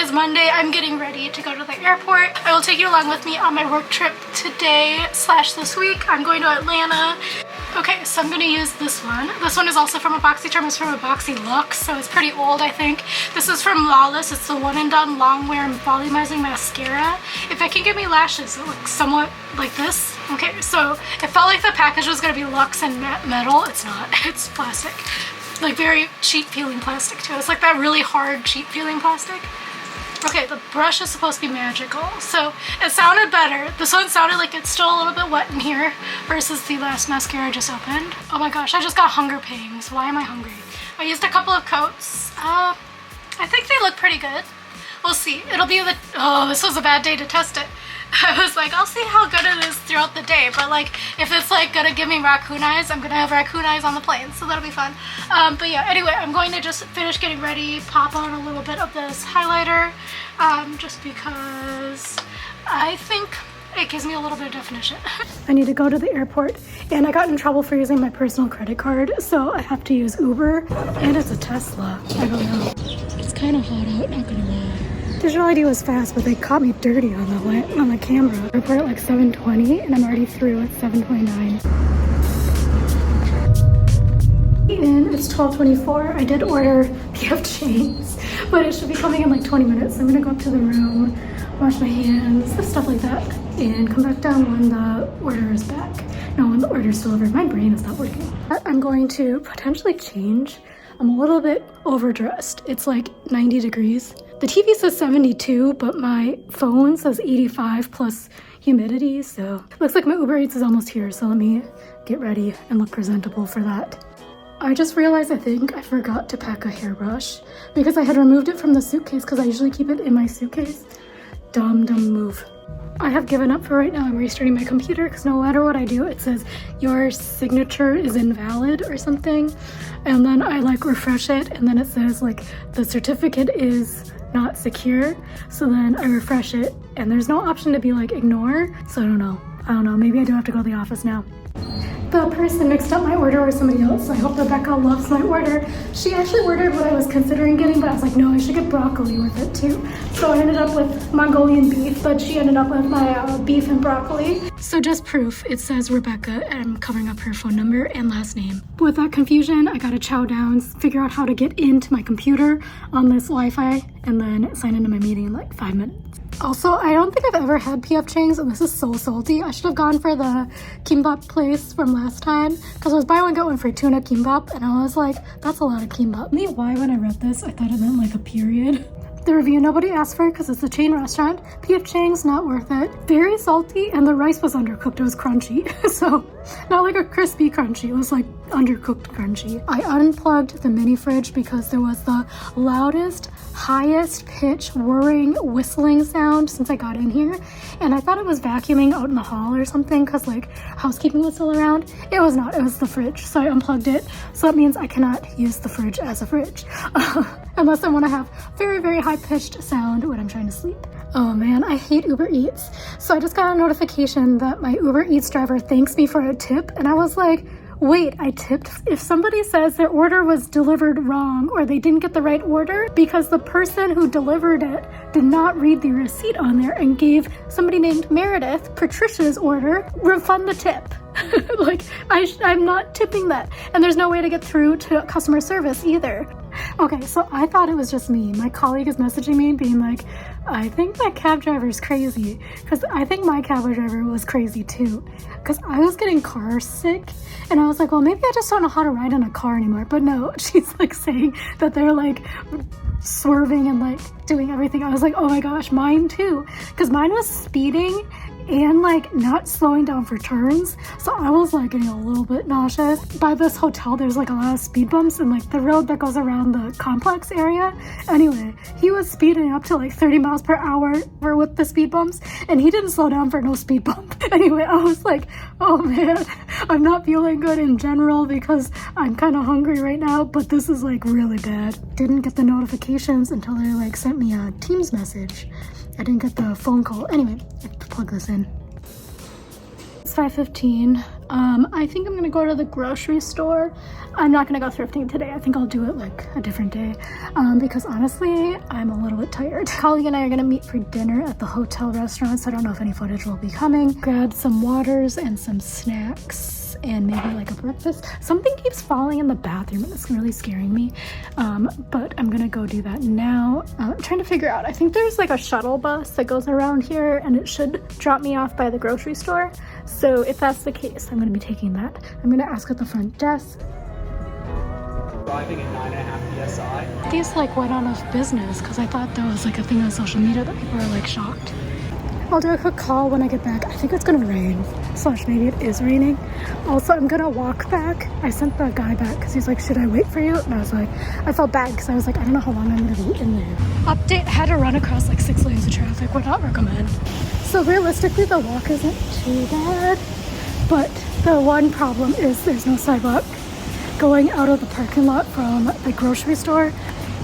is Monday. I'm getting ready to go to the airport. I will take you along with me on my work trip today / this week. I'm going to Atlanta. Okay, so I'm going to use this one. This one is also from a BoxyCharm. It's from a BoxyLuxe, so it's pretty old, I think. This is from Lawless. It's the One and Done Long Wear Volumizing Mascara. If I can get me lashes, it looks somewhat like this. Okay, so it felt like the package was going to be luxe and metal. It's not. It's plastic. Like very cheap peeling plastic too. It's like that really hard cheap peeling plastic. Okay, the brush is supposed to be magical, so it sounded better. This one sounded like it's still a little bit wet in here versus the last mascara I just opened. Oh my gosh, I just got hunger pangs. Why am I hungry? I used a couple of coats. I think they look pretty good. We'll see. It'll be the, oh, this was a bad day to test it. I was like, I'll see how good it is throughout the day, but like, if it's like gonna give me raccoon eyes, I'm gonna have raccoon eyes on the plane, so that'll be fun. But yeah, anyway, I'm going to just finish getting ready, pop on a little bit of this highlighter, just because I think it gives me a little bit of definition. I need to go to the airport, and I got in trouble for using my personal credit card, so I have to use Uber, and it's a Tesla. I don't know. It's kind of hot out, not gonna lie. Digital ID was fast, but they caught me dirty on the camera. I report at like 7:20, and I'm already through at 7:29. And it's 12:24. I did order PF Chang's, but it should be coming in like 20 minutes. So I'm gonna go up to the room, wash my hands, stuff like that, and come back down when the order is back. No, when the order is delivered. My brain is not working. I'm going to potentially change. I'm a little bit overdressed. It's like 90 degrees. The TV says 72, but my phone says 85 plus humidity, so it looks like my Uber Eats is almost here, so let me get ready and look presentable for that. I just realized I think I forgot to pack a hairbrush because I had removed it from the suitcase because I usually keep it in my suitcase. Dumb move. I have given up for right now. I'm restarting my computer because no matter what I do, it says your signature is invalid or something. And then I like refresh it and then it says like the certificate is not secure. So then I refresh it and there's no option to be like ignore. So I don't know. Maybe I do have to go to the office now. The person mixed up my order with somebody else. So I hope Rebecca loves my order. She actually ordered what I was considering getting, but I was like, no, I should get broccoli with it too. So I ended up with Mongolian beef, but she ended up with my beef and broccoli. So just proof, it says Rebecca, and I'm covering up her phone number and last name. With that confusion, I gotta chow down, figure out how to get into my computer on this Wi-Fi, and then sign into my meeting in like 5 minutes. Also, I don't think I've ever had PF Chang's, and this is so salty. I should have gone for the kimbap place from last time, because I was buy one get one for tuna kimbap, and I was like, that's a lot of kimbap. Me, why when I read this, I thought it meant like a period. The review nobody asked for because it's a chain restaurant. PF Chang's, not worth it. Very salty, and the rice was undercooked. It was crunchy. So, not like a crispy crunchy. It was like undercooked crunchy. I unplugged the mini fridge because there was the loudest, highest pitch whirring, whistling sound since I got in here. And I thought it was vacuuming out in the hall or something because like housekeeping was still around. It was not. It was the fridge. So I unplugged it. So that means I cannot use the fridge as a fridge. Unless I want to have very, very high-pitched sound when I'm trying to sleep. Oh man, I hate Uber Eats. So I just got a notification that my Uber Eats driver thanks me for a tip, and I was like, wait, I tipped? If somebody says their order was delivered wrong or they didn't get the right order because the person who delivered it did not read the receipt on there and gave somebody named Meredith Patricia's order, refund the tip. Like, I'm not tipping that. And there's no way to get through to customer service either. Okay, so I thought it was just me. My colleague is messaging me being like, I think that cab driver is crazy. Because I think my cab driver was crazy too. Because I was getting car sick. And I was like, well, maybe I just don't know how to ride in a car anymore. But no, she's like saying that they're like swerving and like doing everything. I was like, oh my gosh, mine too. Because mine was speeding and like not slowing down for turns, so I was like getting a little bit nauseous. By this hotel there's like a lot of speed bumps and like the road that goes around the complex area. Anyway, he was speeding up to like 30 miles per hour with the speed bumps and he didn't slow down for no speed bump. Anyway, I was like, oh man, I'm not feeling good in general because I'm kind of hungry right now, but this is like really bad. Didn't get the notifications until they like sent me a Teams message. I didn't get the phone call. Anyway, I have to plug this in. It's 5:15. I think I'm gonna go to the grocery store. I'm not gonna go thrifting today. I think I'll do it like a different day because honestly, I'm a little bit tired. Colleague and I are gonna meet for dinner at the hotel restaurant, so I don't know if any footage will be coming. Grab some waters and some snacks and maybe like a breakfast. Something keeps falling in the bathroom and it's really scaring me, but I'm gonna go do that now. I'm trying to figure out, I think there's like a shuttle bus that goes around here and it should drop me off by the grocery store. So if that's the case, I'm gonna be taking that. I'm gonna ask at the front desk. Driving at 9.5 PSI. These like went out of business because I thought there was like a thing on social media that people are like shocked. I'll do a quick call when I get back. I think it's gonna rain, slash maybe it is raining. Also, I'm gonna walk back. I sent the guy back because he's like, should I wait for you? And I was like, I felt bad because I was like, I don't know how long I'm gonna be in there. Update, had to run across like 6 lanes of traffic, would not recommend. So realistically, the walk isn't too bad, but the one problem is there's no sidewalk going out of the parking lot from the grocery store.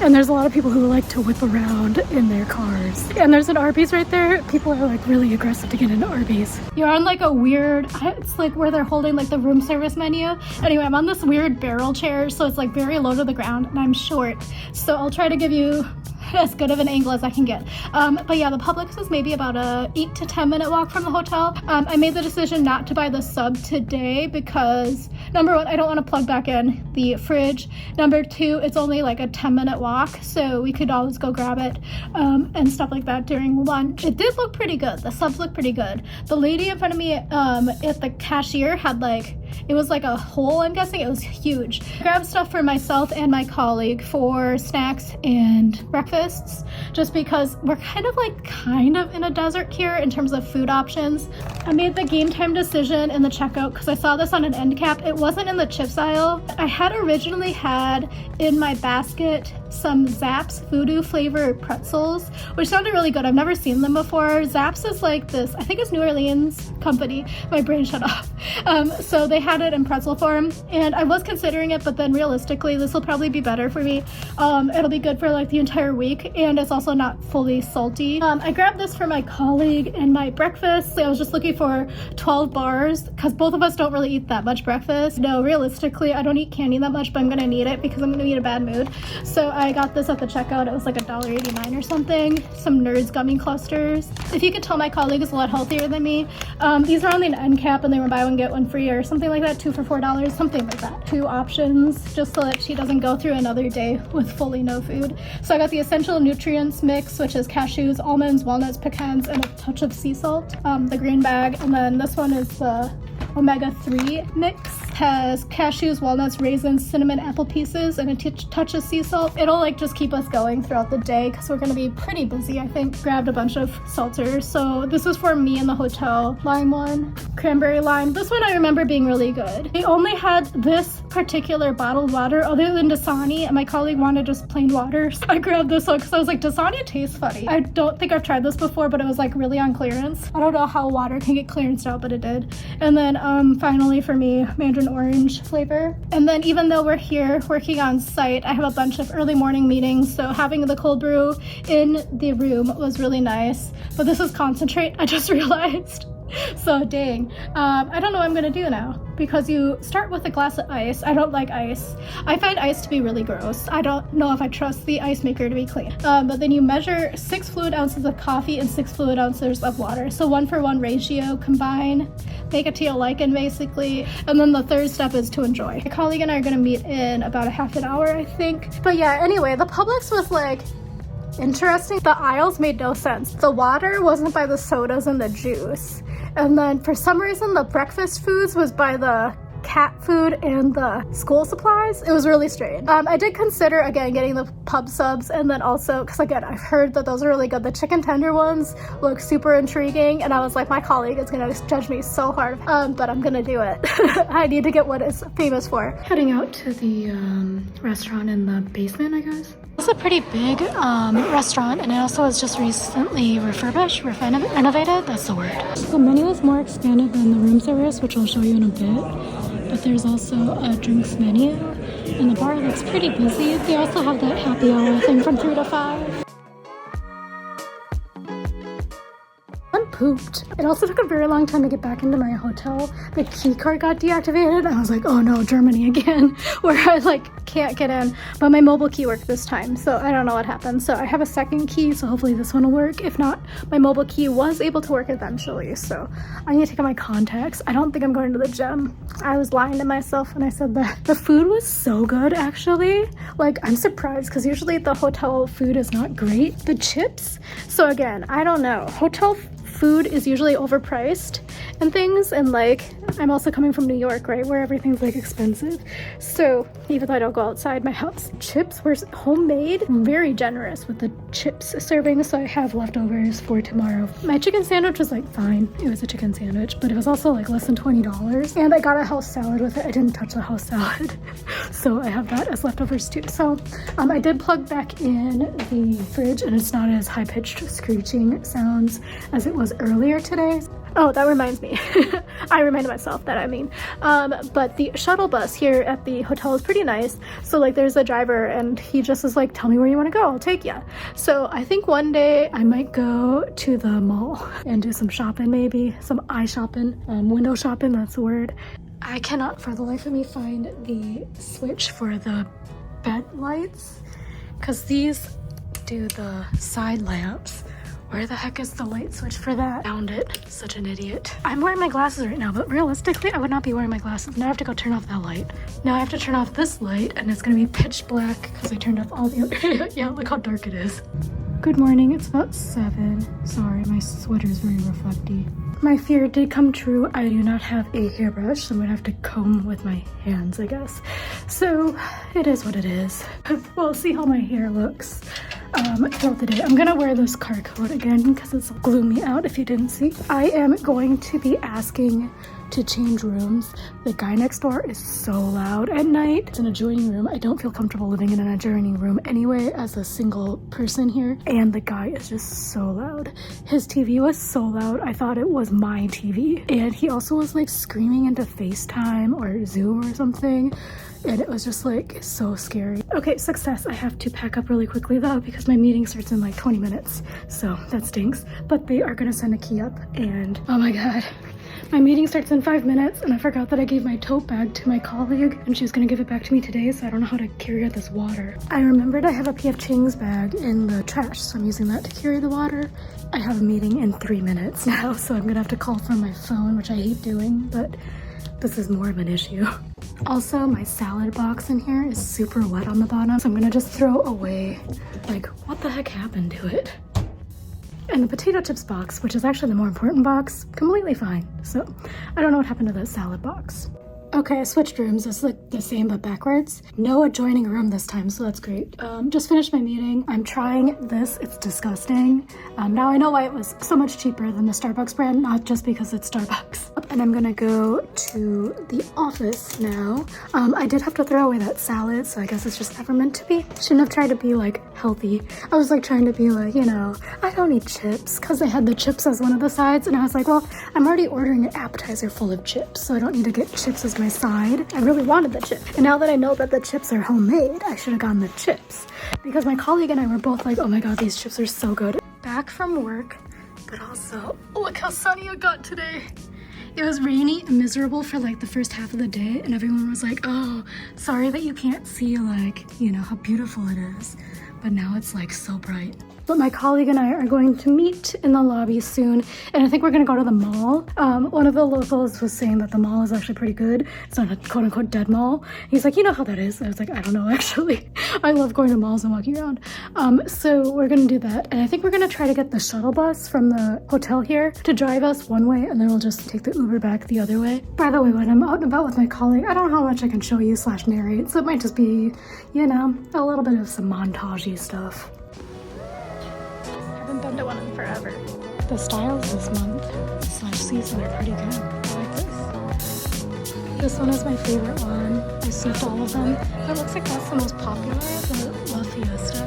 And there's a lot of people who like to whip around in their cars. And there's an Arby's right there. People are like really aggressive to get into Arby's. You're on like a weird, it's like where they're holding like the room service menu. Anyway, I'm on this weird barrel chair, so it's like very low to the ground and I'm short. So I'll try to give you as good of an angle as I can get. But yeah, the Publix is maybe about a 8 to 10 minute walk from the hotel. I made the decision not to buy the sub today because number one, I don't want to plug back in the fridge. Number two, it's only like a 10-minute walk, so we could always go grab it and stuff like that during lunch. It did look pretty good. The subs look pretty good. The lady in front of me at the cashier had like, it was like a hole, I'm guessing. It was huge. I grabbed stuff for myself and my colleague for snacks and breakfasts, just because we're kind of in a desert here in terms of food options. I made the game time decision in the checkout because I saw this on an end cap. It wasn't in the chips aisle. I had originally had in my basket some Zapp's voodoo flavor pretzels, which sounded really good. I've never seen them before. Zapp's is like this, I think it's New Orleans company. My brain shut off. So they had it in pretzel form and I was considering it, but then realistically this will probably be better for me. It'll be good for like the entire week and it's also not fully salty. I grabbed this for my colleague and my breakfast. So I was just looking for 12 bars because both of us don't really eat that much breakfast. No, realistically I don't eat candy that much, but I'm gonna need it because I'm gonna be in a bad mood. So I got this at the checkout. It was like $1.89 or something. Some Nerds gummy clusters. If you could tell, my colleague is a lot healthier than me. These are on the end cap and they were buy one get one free or something like that, 2 for $4, something like that. 2 options just so that she doesn't go through another day with fully no food. So I got the essential nutrients mix, which is cashews, almonds, walnuts, pecans, and a touch of sea salt, the green bag. And then this one is the omega-3 mix. Has cashews, walnuts, raisins, cinnamon, apple pieces, and a touch of sea salt. It'll like just keep us going throughout the day because we're gonna be pretty busy, I think. Grabbed a bunch of seltzers. So this was for me in the hotel. Lime one, cranberry lime. This one I remember being really good. They only had this particular bottled water other than Dasani, and my colleague wanted just plain water. So I grabbed this one because I was like, Dasani tastes funny. I don't think I've tried this before, but it was like really on clearance. I don't know how water can get clearanced out, but it did. And then finally for me, mandarin orange flavor. And then even though we're here working on site, I have a bunch of early morning meetings, so having the cold brew in the room was really nice. But this is concentrate, I just realized. So dang, I don't know what I'm gonna do now because you start with a glass of ice. I don't like ice. I find ice to be really gross. I don't know if I trust the ice maker to be clean. But then you measure 6 fluid ounces of coffee and 6 fluid ounces of water. So 1-for-1 ratio, combine, make it to your liking basically. And then the third step is to enjoy. My colleague and I are gonna meet in about a half an hour, I think. But yeah, anyway, the Publix was like, interesting. The aisles made no sense. The water wasn't by the sodas and the juice. And then for some reason, the breakfast foods was by the cat food and the school supplies. It was really strange. I did consider, again, getting the pub subs and then also, because again, I've heard that those are really good. The chicken tender ones look super intriguing. And I was like, my colleague is going to judge me so hard, but I'm going to do it. I need to get what it's famous for. Heading out to the restaurant in the basement, I guess. It's a pretty big restaurant, and it also was just recently refurbished, renovated, that's the word. The menu is more expanded than the room service, which I'll show you in a bit, but there's also a drinks menu, and the bar looks pretty busy. They also have that happy hour thing from 3 to 5. One pooped. It also took a very long time to get back into my hotel. The key card got deactivated. I was like, oh no, Germany again, where I like can't get in. But my mobile key worked this time, so I don't know what happened. So I have a second key, so hopefully this one will work. If not, my mobile key was able to work eventually, so I need to take out my contacts. I don't think I'm going to the gym. I was lying to myself when I said that. The food was so good, actually. Like, I'm surprised because usually the hotel food is not great. The chips, so again, I don't know. Hotel food is usually overpriced and things, and like I'm also coming from New York, right, where everything's like expensive. So even though I don't go outside my house, chips were homemade. Very generous with the chips serving, so I have leftovers for tomorrow. My chicken sandwich was like fine. It was a chicken sandwich, but it was also like less than $20, and I got a house salad with it. I didn't touch the house salad so I have that as leftovers too. So I did plug back in the fridge, and it's not as high-pitched screeching sounds as it was earlier today. Oh, that reminds me. I reminded myself that, I mean. But the shuttle bus here at the hotel is pretty nice. So like there's a driver and he just is like, tell me where you want to go, I'll take you. So I think one day I might go to the mall and do some shopping, maybe some eye shopping, window shopping, that's the word. I cannot for the life of me find the switch for the bed lights because these do the side lamps. Where the heck is the light switch for that? Found it. Such an idiot. I'm wearing my glasses right now, but realistically, I would not be wearing my glasses. Now I have to go turn off that light. Now I have to turn off this light, and it's gonna be pitch black because I turned off all the other. Yeah, look how dark it is. Good morning. It's about 7. Sorry, my sweater is very reflecty. My fear did come true. I do not have a hairbrush, so I'm gonna have to comb with my hands, I guess. So it is what it is. We'll see how my hair looks throughout the day. I'm gonna wear this car coat again because it's gloomy out if you didn't see. I am going to be asking to change rooms. The guy next door is so loud at night. It's an adjoining room. I don't feel comfortable living in an adjoining room anyway as a single person here. And the guy is just so loud. His TV was so loud, I thought it was my TV. And he also was like screaming into FaceTime or Zoom or something. And it was just like so scary. Okay, success. I have to pack up really quickly though because my meeting starts in like 20 minutes. So that stinks. But they are gonna send a key up and oh my God. My meeting starts in 5 minutes and I forgot that I gave my tote bag to my colleague and she's gonna give it back to me today, so I don't know how to carry out this water. I remembered I have a PF Chang's bag in the trash, so I'm using that to carry the water. I have a meeting in 3 minutes now, so I'm gonna have to call from my phone, which I hate doing, but this is more of an issue. Also, my salad box in here is super wet on the bottom, so I'm gonna just throw away. Like, what the heck happened to it? And the potato chips box, which is actually the more important box, completely fine. So I don't know what happened to that salad box. Okay, I switched rooms. It's like the same but backwards. No adjoining room this time, so that's great. Just finished my meeting. I'm trying this. It's disgusting. Now I know why it was so much cheaper than the Starbucks brand, not just because it's Starbucks. And I'm gonna go to the office now. I did have to throw away that salad, so I guess it's just never meant to be. Shouldn't have tried to be like healthy. I was like trying to be like, you know, I don't eat chips because they had the chips as one of the sides, and I was like, well, I'm already ordering an appetizer full of chips, so I don't need to get chips as my side. I really wanted the chip. And now that I know that the chips are homemade, I should have gotten the chips. Because my colleague and I were both like, oh my God, these chips are so good. Back from work, but also, look how sunny it got today. It was rainy and miserable for like the first half of the day, and everyone was like, oh, sorry that you can't see like, you know, how beautiful it is. But now it's like so bright. But my colleague and I are going to meet in the lobby soon, and I think we're gonna go to the mall. One of the locals was saying that the mall is actually pretty good. It's not a quote unquote dead mall. He's like, you know how that is? I was like, I don't know actually. I love going to malls and walking around. So we're gonna do that. And I think we're gonna try to get the shuttle bus from the hotel here to drive us one way, and then we'll just take the Uber back the other way. By the way, when I'm out and about with my colleague, I don't know how much I can show you / narrate, so it might just be, you know, a little bit of some montagey stuff. Haven't been to one in forever. The styles this month / season are pretty good. I like this. This one is my favorite one. I saved all of them. It looks like that's the most popular, the La Fiesta.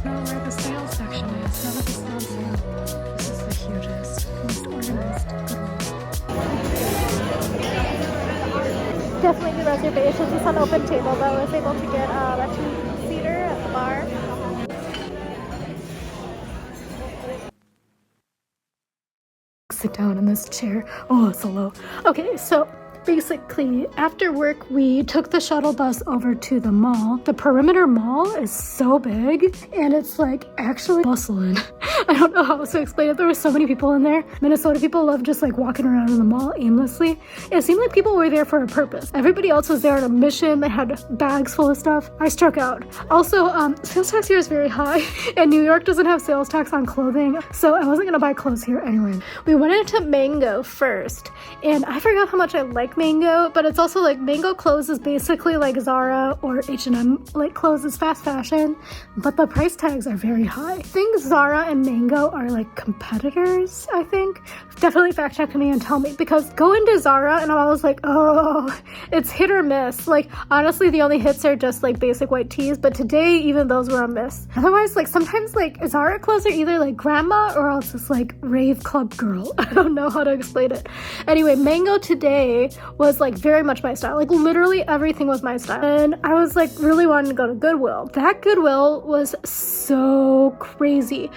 No, where the sales section is. None of this is on sale. This is the hugest, most organized Goodwill. Definitely do reservations. It's on open table though. I was able to get a 2-seater at the bar. sit down in this chair. Oh, it's so low. Okay, so basically, after work, we took the shuttle bus over to the mall. The perimeter mall is so big, and it's like actually bustling. I don't know how else to explain it. There were so many people in there. Minnesota people love just like walking around in the mall aimlessly. It seemed like people were there for a purpose. Everybody else was there on a mission. They had bags full of stuff. I struck out. Also, sales tax here is very high, and New York doesn't have sales tax on clothing, so I wasn't gonna buy clothes here anyway. We went into Mango first, and I forgot how much I like Mango, but it's also like Mango clothes is basically like Zara or H&M like clothes. Is fast fashion, but the price tags are very high. I think Zara and Mango are like competitors, I think. Definitely fact check me and tell me, because go into Zara and I was like, oh, it's hit or miss. Like honestly, the only hits are just like basic white tees, but today even those were a miss. Otherwise, like sometimes like Zara clothes are either like grandma or else it's like rave club girl. I don't know how to explain it. Anyway, Mango today was like very much my style. Like literally everything was my style. And I was like really wanting to go to Goodwill. That Goodwill was so crazy.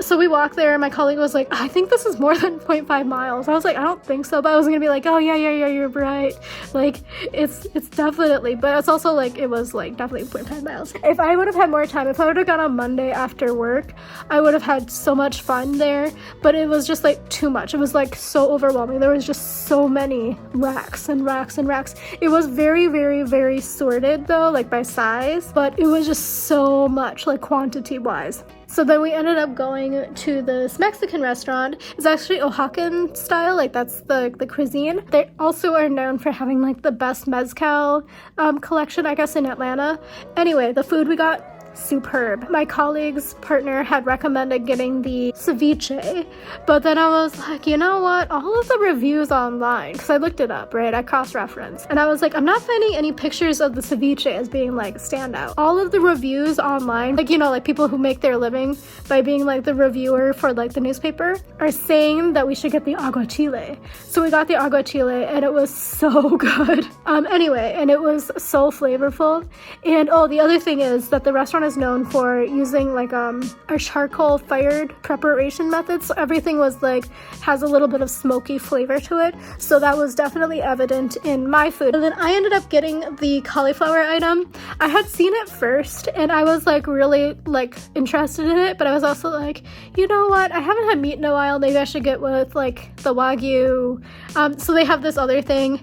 So we walked there and my colleague was like, I think this is more than 0.5 miles. I was like, I don't think so, but I was gonna be like, oh yeah, you're right. Like it's definitely, but it's also like, it was like definitely 0.5 miles. If I would have had more time, if I would have gone on Monday after work, I would have had so much fun there, but it was just like too much. It was like so overwhelming. There was just so many racks and racks and racks. It was very, very, very sorted though, like by size, but it was just so much like quantity wise. So then we ended up going to this Mexican restaurant. It's actually Oaxacan style, like that's the cuisine. They also are known for having like the best mezcal collection, I guess, in Atlanta. Anyway, the food we got, superb. My colleague's partner had recommended getting the ceviche, but then I was like, you know what, all of the reviews online, because I looked it up, right, I cross-referenced, and I was like, I'm not finding any pictures of the ceviche as being like standout. All of the reviews online, like, you know, like people who make their living by being like the reviewer for like the newspaper, are saying that we should get the aguachile. So we got the aguachile and it was so good. Anyway, and it was so flavorful. And oh, the other thing is that the restaurant is known for using like our charcoal fired preparation methods, so everything was like has a little bit of smoky flavor to it, so that was definitely evident in my food. And then I ended up getting the cauliflower item. I had seen it first and I was like really like interested in it, but I was also like, you know what, I haven't had meat in a while, maybe I should get with like the Wagyu. So they have this other thing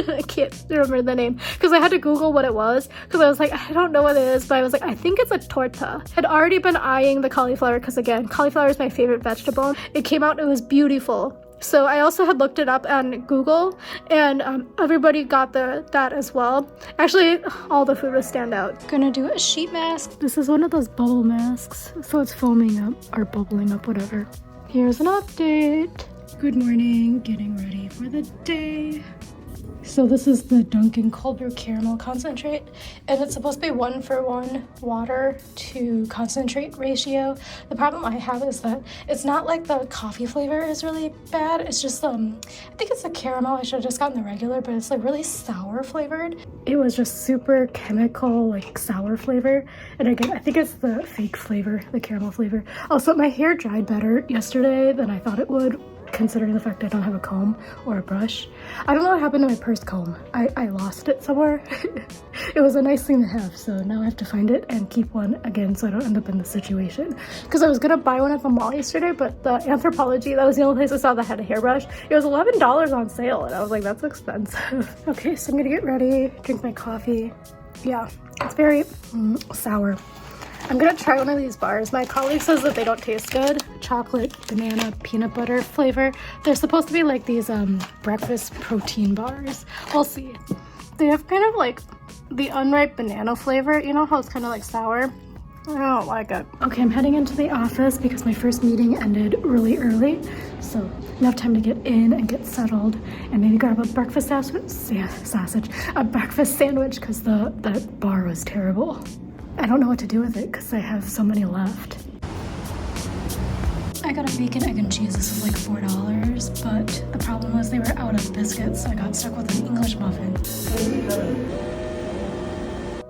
I can't remember the name because I had to Google what it was, because I was like, I don't know what it is, but I was like, I think it's a torta. I'd already been eyeing the cauliflower because again, cauliflower is my favorite vegetable. It came out, it was beautiful. So I also had looked it up on Google, and everybody got that as well. Actually, all the food was standout. Gonna do a sheet mask. This is one of those bubble masks, so it's foaming up or bubbling up, whatever. Here's an update. Good morning, getting ready for the day. So this is the Dunkin' Cold Brew Caramel Concentrate, and it's supposed to be 1-for-1 water to concentrate ratio. The problem I have is that it's not like the coffee flavor is really bad. It's just, I think it's the caramel. I should have just gotten the regular, but it's like really sour flavored. It was just super chemical, like sour flavor. And again, I think it's the fake flavor, the caramel flavor. Also, my hair dried better yesterday than I thought it would, considering the fact I don't have a comb or a brush. I don't know what happened to my purse comb. I lost it somewhere. It was a nice thing to have, so now I have to find it and keep one again so I don't end up in this situation. Because I was gonna buy one at the mall yesterday, but the Anthropology, that was the only place I saw that had a hairbrush. It was $11 on sale, and I was like, that's expensive. Okay, so I'm gonna get ready, drink my coffee. Yeah, it's very sour. I'm gonna try one of these bars. My colleague says that they don't taste good. Chocolate, banana, peanut butter flavor. They're supposed to be like these breakfast protein bars. We'll see. They have kind of like the unripe banana flavor. You know how it's kind of like sour? I don't like it. Okay, I'm heading into the office because my first meeting ended really early. So enough time to get in and get settled and maybe grab a breakfast a breakfast sandwich because the bar was terrible. I don't know what to do with it because I have so many left. I got a bacon, egg, and cheese. This was like $4, but the problem was they were out of biscuits, so I got stuck with an English muffin.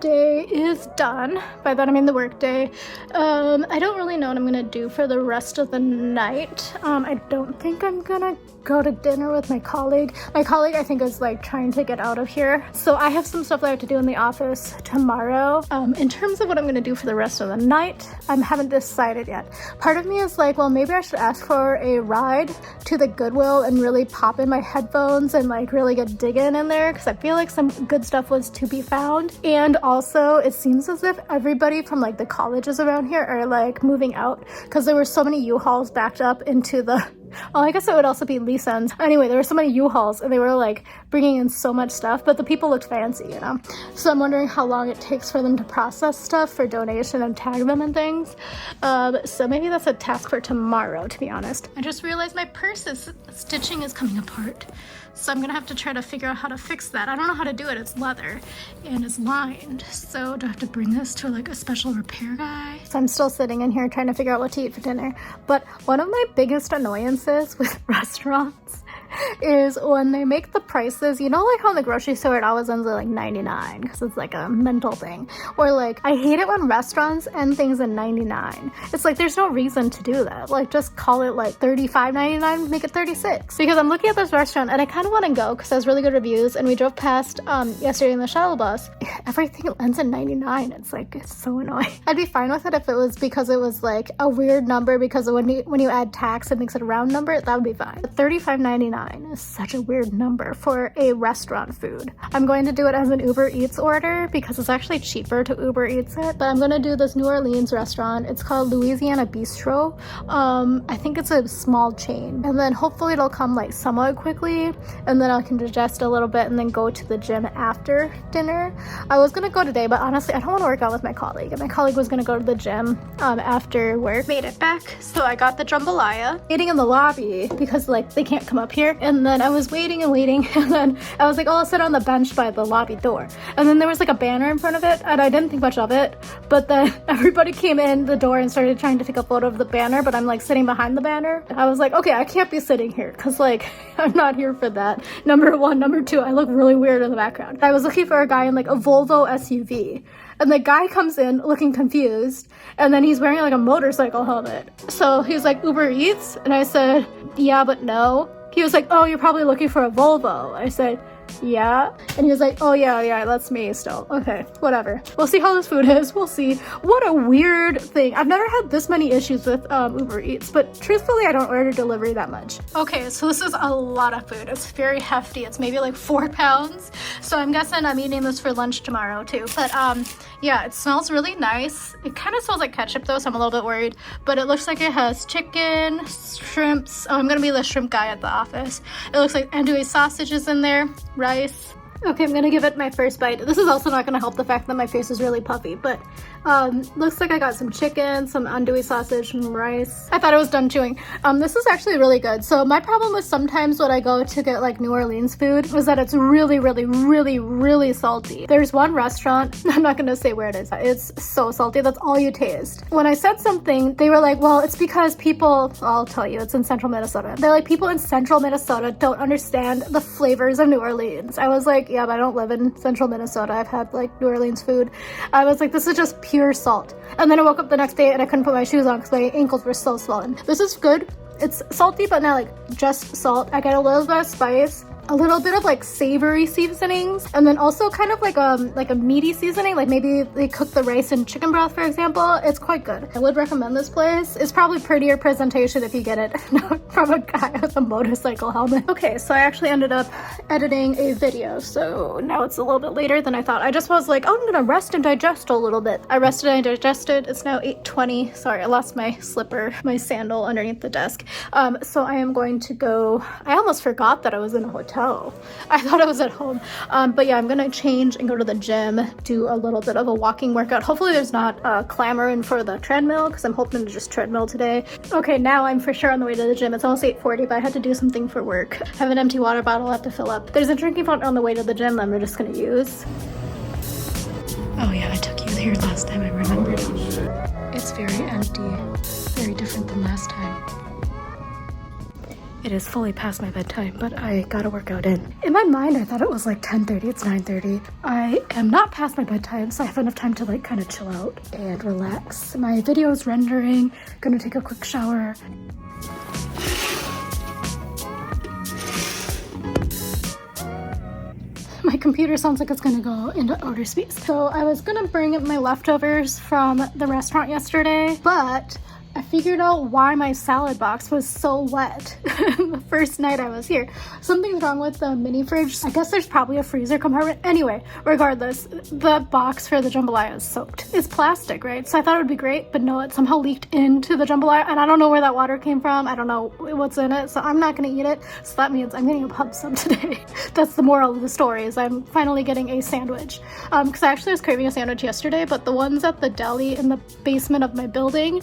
day is done. By that I mean the work day. I don't really know what I'm gonna do for the rest of the night. I don't think I'm gonna go to dinner with my colleague. My colleague, I think, is like trying to get out of here. So I have some stuff that I have to do in the office tomorrow. In terms of what I'm gonna do for the rest of the night, I haven't decided yet. Part of me is like, well, maybe I should ask for a ride to the Goodwill and really pop in my headphones and like really get digging in there, because I feel like some good stuff was to be found. And also it seems as if everybody from like the colleges around here are like moving out, because there were so many U-Hauls backed up into the, well, I guess it would also be Leeson's. Anyway, there were so many U-Hauls and they were like bringing in so much stuff, but the people looked fancy, you know? So I'm wondering how long it takes for them to process stuff for donation and tag them and things. So maybe that's a task for tomorrow, to be honest. I just realized my purse's stitching is coming apart. So I'm gonna have to try to figure out how to fix that. I don't know how to do it. It's leather and it's lined. So do I have to bring this to like a special repair guy? So I'm still sitting in here trying to figure out what to eat for dinner. But one of my biggest annoyances with restaurants is when they make the prices, you know, like how in the grocery store it always ends at like 99 because it's like a mental thing. Or like, I hate it when restaurants end things at 99. It's like, there's no reason to do that. Like, just call it like $35.99, make it 36. Because I'm looking at this restaurant and I kind of want to go because it has really good reviews, and we drove past yesterday in the shuttle bus. Everything ends at 99. It's like, it's so annoying. I'd be fine with it if it was because it was like a weird number, because when you add tax it makes it a round number, that would be fine. But $35.99 is such a weird number for a restaurant food. I'm going to do it as an Uber Eats order because it's actually cheaper to Uber Eats it. But I'm going to do this New Orleans restaurant. It's called Louisiana Bistro. I think it's a small chain. And then hopefully it'll come like somewhat quickly, and then I can digest a little bit and then go to the gym after dinner. I was going to go today, but honestly I don't want to work out with my colleague. And my colleague was going to go to the gym after work. Made it back. So I got the jambalaya. Waiting in the lobby because like they can't come up here. And then I was waiting and waiting, and then I was like, oh, I'll sit on the bench by the lobby door. And then there was like a banner in front of it, and I didn't think much of it. But then everybody came in the door and started trying to take a photo of the banner, but I'm like sitting behind the banner. I was like, okay, I can't be sitting here because like I'm not here for that. Number one. Number two, I look really weird in the background. I was looking for a guy in like a Volvo SUV. And the guy comes in looking confused, and then he's wearing like a motorcycle helmet. So he's like, Uber Eats? And I said, yeah, but no. He was like, oh, you're probably looking for a Volvo. I said, yeah. And he was like, oh yeah, that's me still. Okay, whatever. We'll see how this food is. We'll see. What a weird thing. I've never had this many issues with Uber Eats, but truthfully, I don't order delivery that much. Okay, so this is a lot of food. It's very hefty. It's maybe like 4 pounds. So I'm guessing I'm eating this for lunch tomorrow too. But yeah, it smells really nice. It kind of smells like ketchup though, so I'm a little bit worried. But it looks like it has chicken, shrimps. Oh, I'm gonna be the shrimp guy at the office. It looks like andouille sausages in there, rice. Okay, I'm gonna give it my first bite. This is also not gonna help the fact that my face is really puffy, but looks like I got some chicken, some andouille sausage, some rice. I thought I was done chewing. This is actually really good. So my problem was sometimes when I go to get like New Orleans food was that it's really, really, really, really salty. There's one restaurant, I'm not gonna say where it is. It's so salty, that's all you taste. When I said something, they were like, well, it's because people, I'll tell you, it's in central Minnesota. They're like, people in central Minnesota don't understand the flavors of New Orleans. I was like, yeah, but I don't live in central Minnesota. I've had like New Orleans food. I was like, this is just pure salt. And then I woke up the next day and I couldn't put my shoes on because my ankles were so swollen. This is good. It's salty, but not like just salt. I got a little bit of spice, a little bit of like savory seasonings, and then also kind of like a meaty seasoning, like maybe they cook the rice in chicken broth, for example. It's quite good. I would recommend this place. It's probably prettier presentation if you get it from a guy with a motorcycle helmet. Okay, so I actually ended up editing a video, so now it's a little bit later than I thought. I just was like, oh, I'm gonna rest and digest a little bit. I rested and digested. It's now 8:20. Sorry, I lost my slipper, my sandal underneath the desk. So I am going to go. I almost forgot that I was in a hotel. I thought I was at home. But yeah, I'm gonna change and go to the gym, do a little bit of a walking workout. Hopefully there's not clamoring for the treadmill because I'm hoping to just treadmill today. Okay, now I'm for sure on the way to the gym. It's almost 8:40, but I had to do something for work. I have an empty water bottle I have to fill up. There's a drinking fountain on the way to the gym that we're just gonna use. Oh yeah, I took you here last time, I remembered. It's very empty, very different than last time. It is fully past my bedtime, but I got a workout in. In my mind, I thought it was like 10:30. It's 9:30. I am not past my bedtime, so I have enough time to like kind of chill out and relax. My video is rendering. Gonna take a quick shower. My computer sounds like it's gonna go into outer space. So I was gonna bring my leftovers from the restaurant yesterday, but I figured out why my salad box was so wet the first night I was here. Something's wrong with the mini fridge. I guess there's probably a freezer compartment. Anyway, regardless, the box for the jambalaya is soaked. It's plastic, right? So I thought it would be great, but no, it somehow leaked into the jambalaya, and I don't know where that water came from. I don't know what's in it, so I'm not gonna eat it. So that means I'm getting a pub sub today. That's the moral of the story, is I'm finally getting a sandwich. Because I actually was craving a sandwich yesterday, but the ones at the deli in the basement of my building,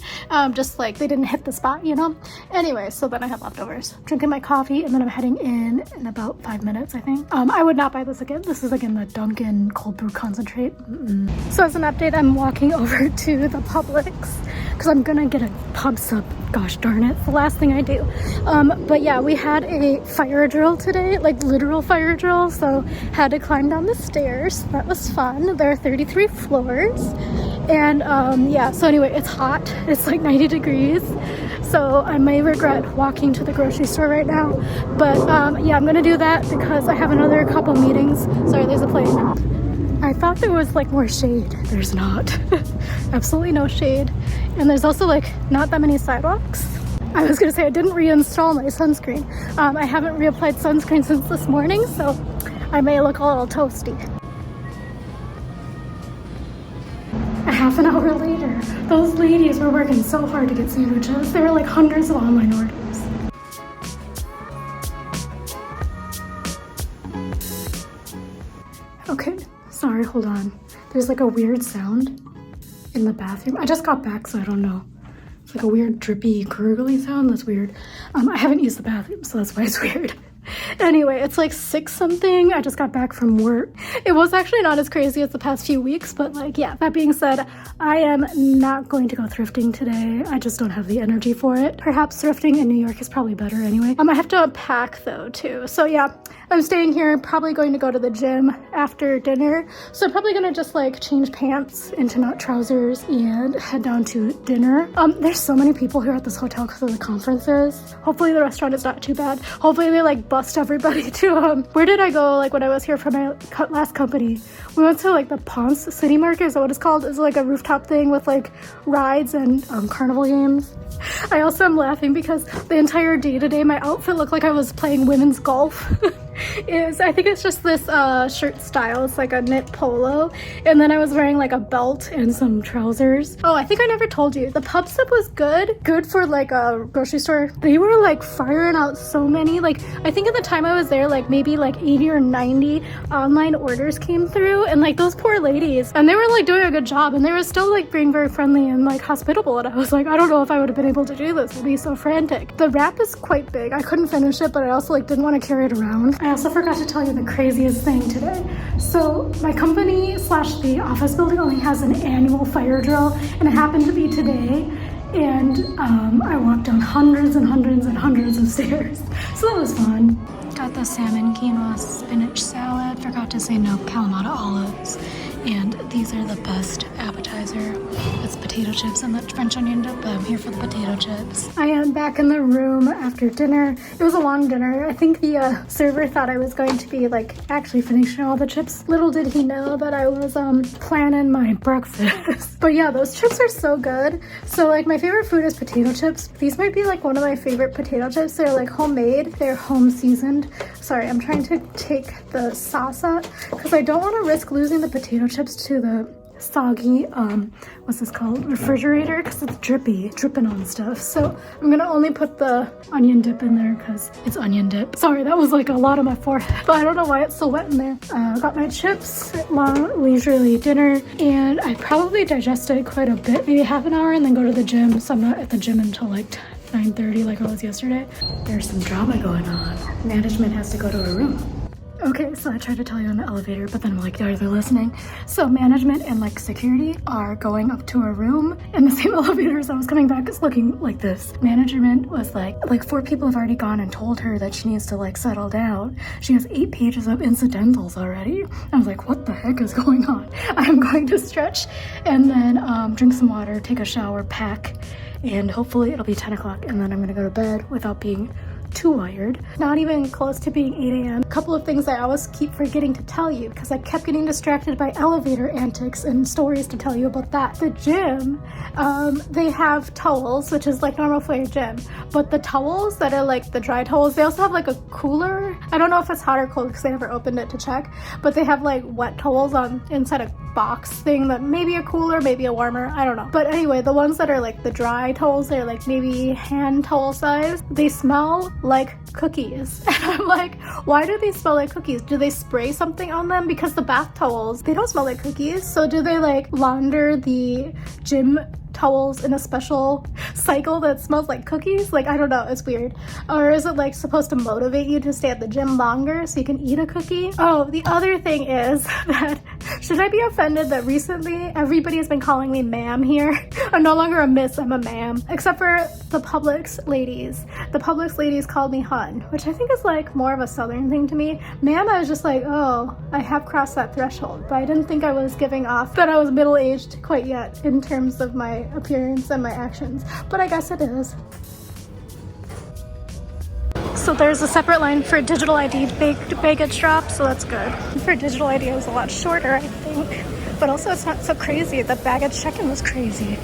just like they didn't hit the spot, you know? Anyway, so then I have leftovers. Drinking my coffee, and then I'm heading in about 5 minutes, I think. I would not buy this again. This is again the Dunkin' cold brew concentrate. So as an update, I'm walking over to the Publix because I'm gonna get a pub sub. Gosh darn it, it's the last thing I do. But yeah, we had a fire drill today, like literal fire drill, so had to climb down the stairs. That was fun. There are 33 floors. And yeah, so anyway, it's hot. It's like 90 degrees. So I may regret walking to the grocery store right now. But yeah, I'm gonna do that because I have another couple meetings. Sorry, there's a plane. I thought there was like more shade. There's not. Absolutely no shade. And there's also like not that many sidewalks. I was gonna say I didn't reinstall my sunscreen. I haven't reapplied sunscreen since this morning, so I may look a little toasty. A half an hour later, those ladies were working so hard to get sandwiches. There were like hundreds of online orders. Okay, sorry, hold on. There's like a weird sound in the bathroom. I just got back, so I don't know. It's like a weird drippy, gurgly sound. That's weird. I haven't used the bathroom, so that's why it's weird. Anyway, it's like 6 something. I just got back from work. It was actually not as crazy as the past few weeks, but like, yeah, that being said, I am not going to go thrifting today. I just don't have the energy for it. Perhaps thrifting in New York is probably better anyway. I have to unpack though too. So yeah, I'm staying here, probably going to go to the gym after dinner. So I'm probably gonna just like change pants into not trousers and head down to dinner. There's so many people here at this hotel because of the conferences. Hopefully the restaurant is not too bad. Hopefully they like bust everybody to where did I go like when I was here for my last company? We went to like the Ponce City Market, is that what it's called? It's like a rooftop thing with like rides and carnival games. I also am laughing because the entire day today my outfit looked like I was playing women's golf. I think it's just this shirt style. It's like a knit polo, and then I was wearing like a belt and some trousers. Oh, I think I never told you, the pub sub was good for like a grocery store. They were like firing out so many, like I think at the time I was there, like maybe like 80 or 90 online orders came through, and like those poor ladies, and they were like doing a good job, and they were still like being very friendly and like hospitable, and I was like, I don't know if I would have been able to do this. It'd be so frantic. The wrap is quite big. I couldn't finish it, but I also like didn't want to carry it around. I also forgot to tell you the craziest thing today. So my company / the office building only has an annual fire drill, and it happened to be today. And I walked down hundreds and hundreds and hundreds of stairs. So that was fun. Got the salmon quinoa spinach salad. Forgot to say no Kalamata olives. And these are the best appetizer. It's potato chips and the French onion dip, but I'm here for the potato chips. I am back in the room after dinner. It was a long dinner. I think the server thought I was going to be like actually finishing all the chips. Little did he know that I was planning my breakfast. But yeah, those chips are so good. So like my favorite food is potato chips. These might be like one of my favorite potato chips. They're like homemade. They're home seasoned. Sorry, I'm trying to take the sauce out because I don't want to risk losing the potato chips to the soggy what's this called, refrigerator, because it's dripping on stuff. So I'm gonna only put the onion dip in there because it's onion dip. Sorry, that was like a lot on my forehead, but I don't know why it's so wet in there. Got my chips, long leisurely dinner, and I probably digested quite a bit, maybe half an hour, and then go to the gym. So I'm not at the gym until like 9:30 like I was yesterday. There's some drama going on. Management has to go to a room. Okay, so I tried to tell you in the elevator, but then I'm like, are they listening? So management and like security are going up to a room in the same elevator as I was coming back. It's looking like this. Management was like 4 people have already gone and told her that she needs to like settle down. She has 8 pages of incidentals already. I was like, what the heck is going on? I'm going to stretch and then drink some water, take a shower, pack, and hopefully it'll be 10 o'clock and then I'm gonna go to bed without being too wired. Not even close to being 8 a.m. A couple of things I always keep forgetting to tell you because I kept getting distracted by elevator antics and stories to tell you about that. The gym, they have towels, which is like normal for your gym, but the towels that are like the dry towels, they also have like a cooler. I don't know if it's hot or cold because I never opened it to check, but they have like wet towels on inside a box thing that maybe a cooler, maybe a warmer, I don't know. But anyway, the ones that are like the dry towels, they're like maybe hand towel size. They smell like cookies. And I'm like, why do they smell like cookies? Do they spray something on them? Because the bath towels, they don't smell like cookies. So do they like launder the gym towels in a special cycle that smells like cookies? Like, I don't know, it's weird. Or is it like supposed to motivate you to stay at the gym longer so you can eat a cookie? Oh, the other thing is that, should I be offended that recently everybody has been calling me ma'am here? I'm no longer a miss, I'm a ma'am. Except for the Publix ladies. The Publix ladies called me hun, which I think is like more of a southern thing to me. Ma'am, I was just like, oh, I have crossed that threshold, but I didn't think I was giving off that I was middle-aged quite yet in terms of my appearance and my actions, but I guess it is. So there's a separate line for digital ID baggage drop, so that's good. For digital ID it was a lot shorter, I think, but also it's not so crazy. The baggage check-in was crazy.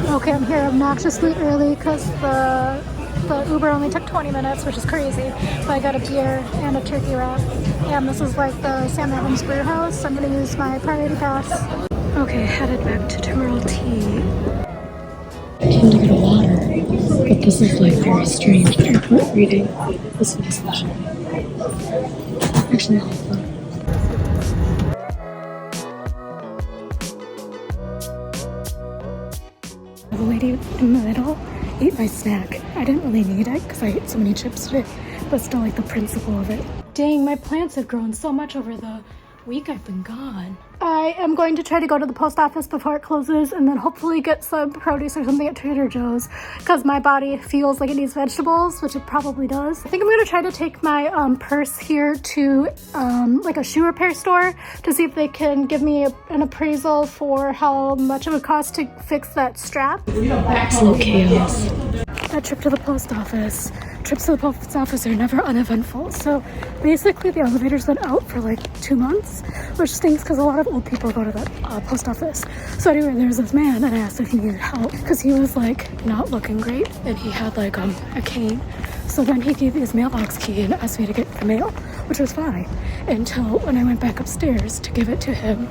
Okay, I'm here obnoxiously early because the Uber only took 20 minutes, which is crazy. But I got a beer and a turkey wrap. And this is like the Sam Adams Brew House. So I'm gonna use my priority pass. Okay, headed back to Terminal T. I came to get a water, but this is like very strange airport reading. This one especially. Actually, helpful. The lady in the middle ate my snack. I didn't really need it because I ate so many chips today, but still like the principle of it. Dang, my plants have grown so much over the week I've been gone. I am going to try to go to the post office before it closes and then hopefully get some produce or something at Trader Joe's because my body feels like it needs vegetables, which it probably does. I think I'm going to try to take my purse here to like a shoe repair store to see if they can give me an appraisal for how much it would cost to fix that strap. Absolute chaos. That trip to the post office. Trips to the post office are never uneventful. So basically the elevator's been out for like 2 months, which stinks because a lot of old people go to the post office. So anyway, there's this man and I asked if he needed help because he was like not looking great and he had like a cane. So then he gave me his mailbox key and asked me to get the mail, which was fine until when I went back upstairs to give it to him,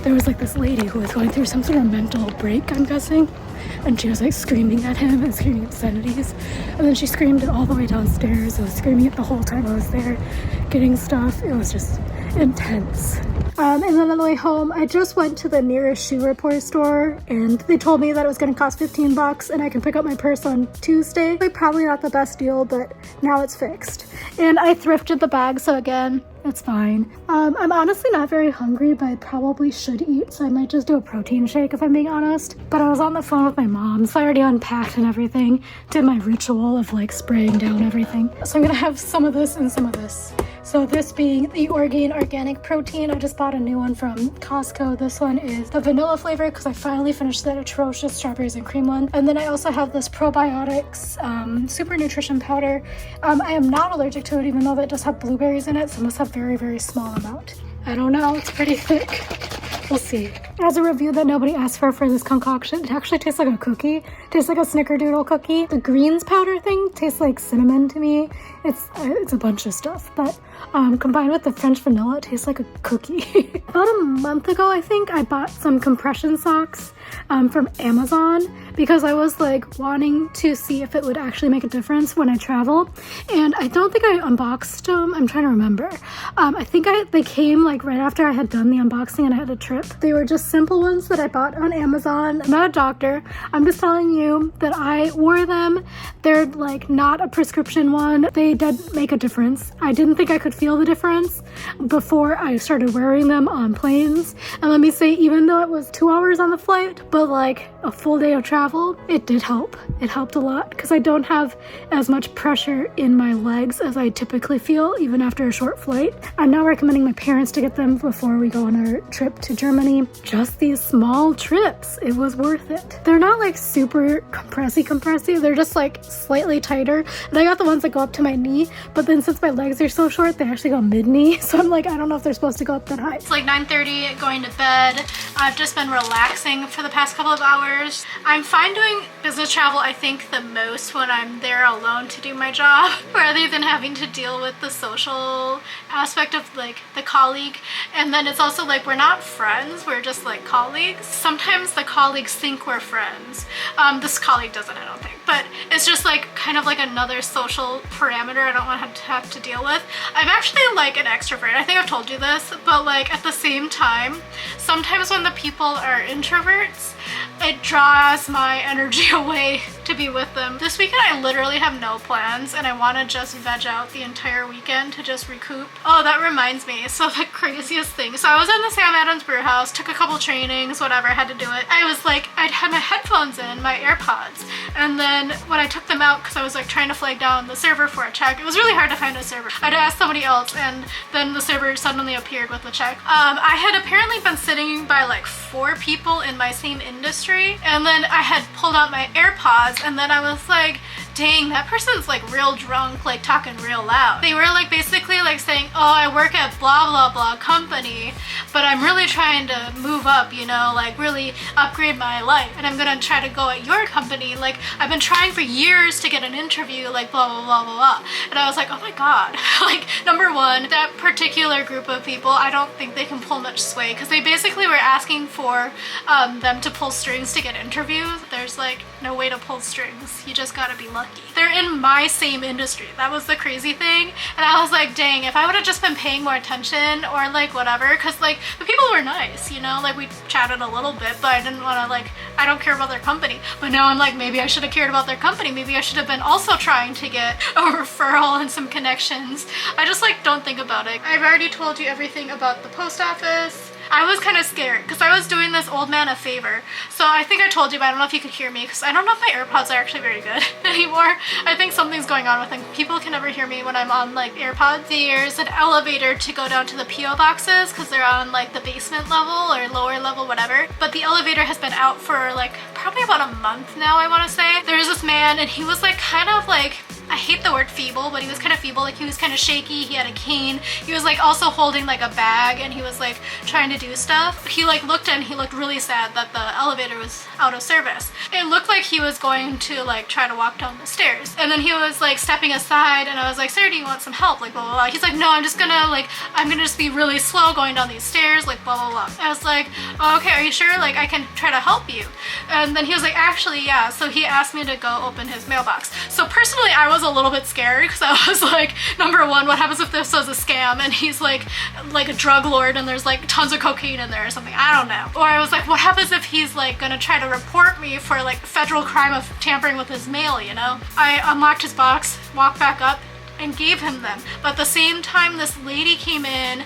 there was like this lady who was going through some sort of mental break, I'm guessing. And she was like screaming at him and screaming obscenities. And then she screamed it all the way downstairs. I was screaming it the whole time I was there getting stuff. It was just intense. And then on the way home, I just went to the nearest shoe repair store and they told me that it was going to cost $15 and I can pick up my purse on Tuesday. Like, probably not the best deal, but now it's fixed. And I thrifted the bag, so again, it's fine. I'm honestly not very hungry, but I probably should eat, so I might just do a protein shake if I'm being honest. But I was on the phone with my mom, so I already unpacked and everything, did my ritual of like spraying down everything. So I'm gonna have some of this and some of this. So this being the Orgain organic protein, I just bought a new one from Costco. This one is the vanilla flavor because I finally finished that atrocious strawberries and cream one. And then I also have this probiotics super nutrition powder. I am not allergic to it even though that does have blueberries in it, so it must have very, very small amount. I don't know, it's pretty thick. We'll see. As a review that nobody asked for this concoction, it actually tastes like a cookie. It tastes like a snickerdoodle cookie. The greens powder thing tastes like cinnamon to me. It's a bunch of stuff, but combined with the French vanilla, it tastes like a cookie. About a month ago, I think, I bought some compression socks from Amazon because I was like wanting to see if it would actually make a difference when I travel. And I don't think I unboxed them. I'm trying to remember. I think they came like right after I had done the unboxing and I had a trip. They were just simple ones that I bought on Amazon. I'm not a doctor. I'm just telling you that I wore them. They're like not a prescription one. They did make a difference. I didn't think I could feel the difference before I started wearing them on planes. And let me say, even though it was 2 hours on the flight, but like a full day of travel, it did help. It helped a lot because I don't have as much pressure in my legs as I typically feel even after a short flight. I'm now recommending my parents to get them before we go on our trip to Germany. Just these small trips, it was worth it. They're not like super compressy. They're just like slightly tighter. And I got the ones that go up to my knee, but then since my legs are so short, they actually go mid-knee. So I'm like, I don't know if they're supposed to go up that high. It's like 9:30, going to bed. I've just been relaxing for the past couple of hours. I'm fine doing business travel, I think, the most when I'm there alone to do my job, rather than having to deal with the social aspect of like the colleague. And then it's also like, we're not friends, we're just like colleagues. Sometimes the colleagues think we're friends. This colleague doesn't, I don't think, but it's just like kind of like another social parameter I don't want to have to deal with. I'm actually like an extrovert. I think I've told you this, but like at the same time, sometimes when the people are introverts, it draws my energy away to be with them. This weekend I literally have no plans and I want to just veg out the entire weekend to just recoup. Oh, that reminds me. So the craziest thing. So I was in the Sam Adams brew house, took a couple trainings, whatever, I had to do it. I was like, I'd had my headphones in, my AirPods, and then when I took them out because I was like trying to flag down the server for a check, it was really hard to find a server. I had to ask somebody else and then the server suddenly appeared with the check. I had apparently been sitting by like 4 people in my same industry, and then I had pulled out my AirPods and then I was like, dang, that person's like real drunk, like talking real loud. They were like basically like saying, oh, I work at blah blah blah company, but I'm really trying to move up, you know, like really upgrade my life, and I'm gonna try to go at your company. Like I've been trying for years to get an interview, like blah blah blah blah blah. And I was like, oh my god. Like, number one, that particular group of people, I don't think they can pull much sway because they basically were asking for them to pull strings to get interviews. There's like no way to pull strings. You just gotta be lucky. They're in my same industry. That was the crazy thing. And I was like, dang, if I would have just been paying more attention or like whatever, because like the people were nice, you know, like we chatted a little bit, but I didn't want to like, I don't care about their company. But now I'm like, maybe I should have cared about their company. Maybe I should have been also trying to get a referral and some connections. I just like don't think about it. I've already told you everything about the post office. I was kind of scared because I was doing this old man a favor. So I think I told you, but I don't know if you could hear me because I don't know if my AirPods are actually very good anymore. I think something's going on with them. People can never hear me when I'm on like AirPods. There's an elevator to go down to the PO boxes because they're on like the basement level or lower level, whatever. But the elevator has been out for like probably about a month now, I want to say. There's this man and he was like kind of like, I hate the word feeble, but he was kind of feeble. Like he was kind of shaky. He had a cane. He was like also holding like a bag and he was like trying to do stuff. He like looked and he looked really sad that the elevator was out of service. It looked like he was going to like try to walk down the stairs. And then he was like stepping aside and I was like, sir, do you want some help? Like blah, blah, blah. He's like, no, I'm gonna just be really slow going down these stairs, like blah, blah, blah. I was like, oh, okay, are you sure? Like I can try to help you. And then he was like, actually, yeah. So he asked me to go open his mailbox. So personally, I was a little bit scared because I was like, number one, what happens if this was a scam and he's like a drug lord and there's like tons of cocaine in there or something? I don't know. Or I was like, what happens if he's like gonna try to report me for like federal crime of tampering with his mail, you know? I unlocked his box, walked back up, and gave him them. But at the same time, this lady came in,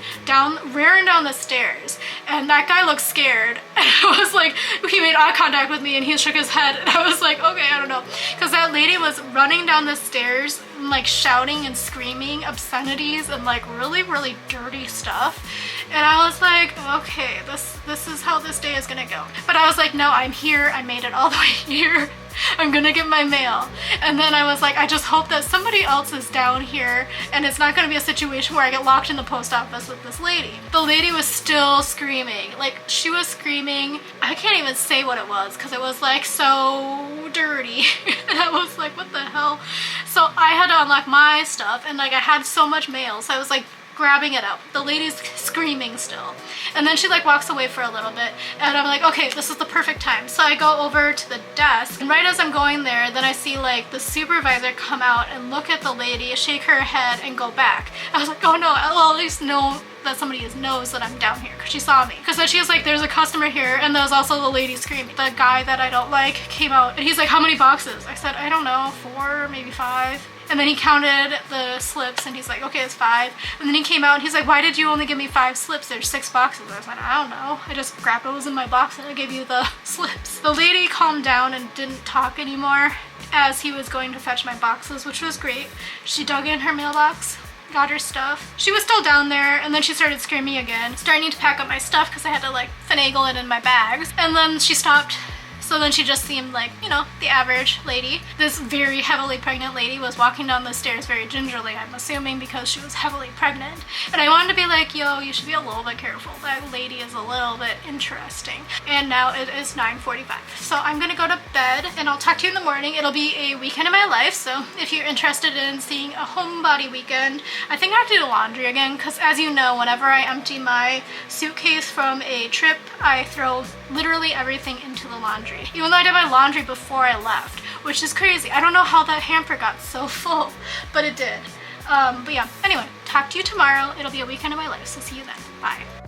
rearing down the stairs, and that guy looked scared. And I was like, he made eye contact with me and he shook his head. And I was like, okay, I don't know. Because that lady was running down the stairs and like shouting and screaming obscenities and like really, really dirty stuff. And I was like, okay, this is how this day is gonna go. But I was like, no, I'm here. I made it all the way here. I'm gonna get my mail. And then I was like, I just hope that somebody else is down here and it's not gonna be a situation where I get locked in the post office with this lady. The lady was still screaming. Like she was screaming. I can't even say what it was because it was like so dirty. And I was like, what the hell? So I had to unlock my stuff and like I had so much mail. So I was like grabbing it up. The lady's screaming still. And then she like walks away for a little bit and I'm like, okay, this is the perfect time. So I go over to the desk and right as I'm going there, then I see like the supervisor come out and look at the lady, shake her head and go back. I was like, oh no, I'll at least know that somebody knows that I'm down here because she saw me. Because then she was like, there's a customer here, and there was also the lady screaming. The guy that I don't like came out and he's like, how many boxes? I said, I don't know, 4, maybe 5. And then he counted the slips and he's like, okay, it's 5. And then he came out and he's like, why did you only give me 5 slips? There's 6 boxes. I said, I don't know. I just grabbed what was in my box and I gave you the slips. The lady calmed down and didn't talk anymore as he was going to fetch my boxes, which was great. She dug in her mailbox, got her stuff. She was still down there and then she started screaming again, starting to pack up my stuff because I had to like finagle it in my bags. And then she stopped. So then she just seemed like, you know, the average lady. This very heavily pregnant lady was walking down the stairs very gingerly, I'm assuming because she was heavily pregnant. And I wanted to be like, yo, you should be a little bit careful. That lady is a little bit interesting. And now it is 9:45. So I'm gonna go to bed and I'll talk to you in the morning. It'll be a weekend in my life. So if you're interested in seeing a homebody weekend, I think I have to do laundry again because as you know, whenever I empty my suitcase from a trip, I throw literally everything into the laundry. Even though I did my laundry before I left, which is crazy. I don't know how that hamper got so full, but it did. But yeah, anyway, talk to you tomorrow. It'll be a weekend of my life, so see you then. Bye.